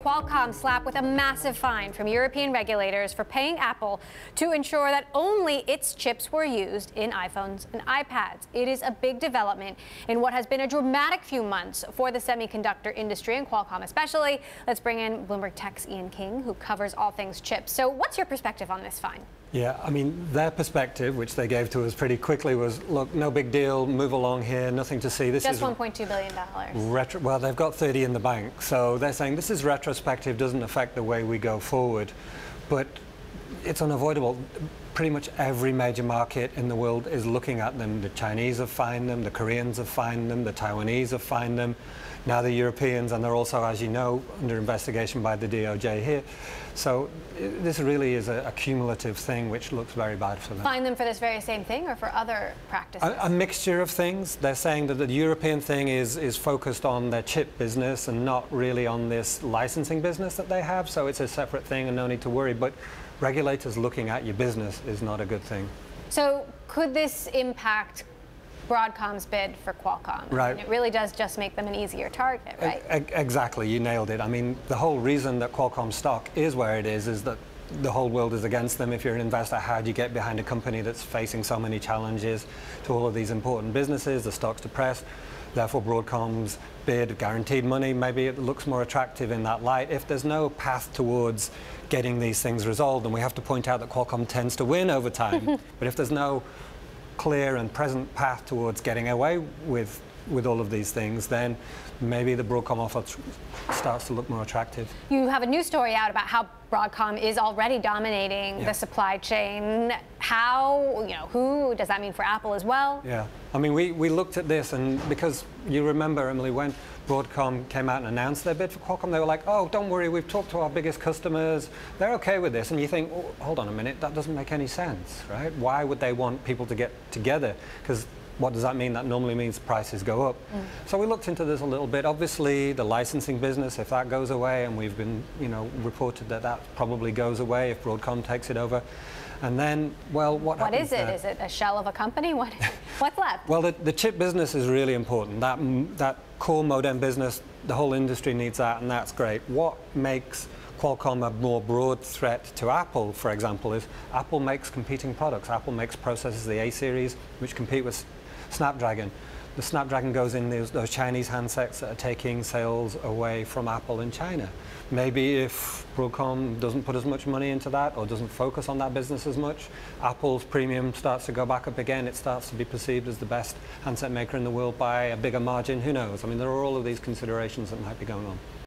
Qualcomm slapped with a massive fine from European regulators for paying Apple to ensure that only its chips were used in iPhones and iPads. It is a big development in what has been a dramatic few months for the semiconductor industry, and Qualcomm especially. Let's bring in Bloomberg Tech's Ian King, who covers all things chips. So what's your perspective on this fine? Yeah, I mean, their perspective, which they gave to us pretty quickly, was, look, no big deal, move along here, nothing to see. This Just is $1.2 billion. Well, they've got 30 in the bank, so they're saying this is retrospective, doesn't affect the way we go forward. But it's unavoidable. Pretty much every major market in the world is looking at them. The Chinese have fined them, the Koreans have fined them, the Taiwanese have fined them, now the Europeans, and they're also, as you know, under investigation by the DOJ here. So this really is a cumulative thing which looks very bad for them. Fine them for this very same thing or for other practices? A mixture of things. They're saying that the European thing is focused on their chip business and not really on this licensing business that they have, so it's a separate thing and no need to worry. But regulators looking at your business is not a good thing. So could this impact Broadcom's bid for Qualcomm? Right. I mean, it really does just make them an easier target, right? Exactly, you nailed it. I mean, the whole reason that Qualcomm stock is where it is that the whole world is against them. If you're an investor, how do you get behind a company that's facing so many challenges to all of these important businesses? The stock's depressed. Therefore, Broadcom's bid, guaranteed money, maybe it looks more attractive in that light. If there's no path towards getting these things resolved, and we have to point out that Qualcomm tends to win over time, but if there's no clear and present path towards getting away with all of these things, then maybe the Broadcom offer starts to look more attractive. You have a new story out about how Broadcom is already dominating the supply chain. How, who does that mean for Apple as well? Yeah, I mean, we looked at this, and because you remember, Emily, when Broadcom came out and announced their bid for Qualcomm, they were like, oh, don't worry, we've talked to our biggest customers, they're okay with this. And you think, oh, hold on a minute, that doesn't make any sense, right? Why would they want people to get together? Because what does that mean? That normally means prices go up. So we looked into this a little bit. Obviously, the licensing business, if that goes away, and we've been, reported that that probably goes away if Broadcom takes it over. And then, well, what happens? What is it? Is it a shell of a company? What's left? Well, the chip business is really important. That core modem business, the whole industry needs that, and that's great. What makes Qualcomm a more broad threat to Apple, for example, is Apple makes competing products. Apple makes processors, the A series, which compete with Snapdragon. The Snapdragon goes in those Chinese handsets that are taking sales away from Apple in China. Maybe if Broadcom doesn't put as much money into that or doesn't focus on that business as much, Apple's premium starts to go back up again. It starts to be perceived as the best handset maker in the world by a bigger margin. Who knows? I mean, there are all of these considerations that might be going on.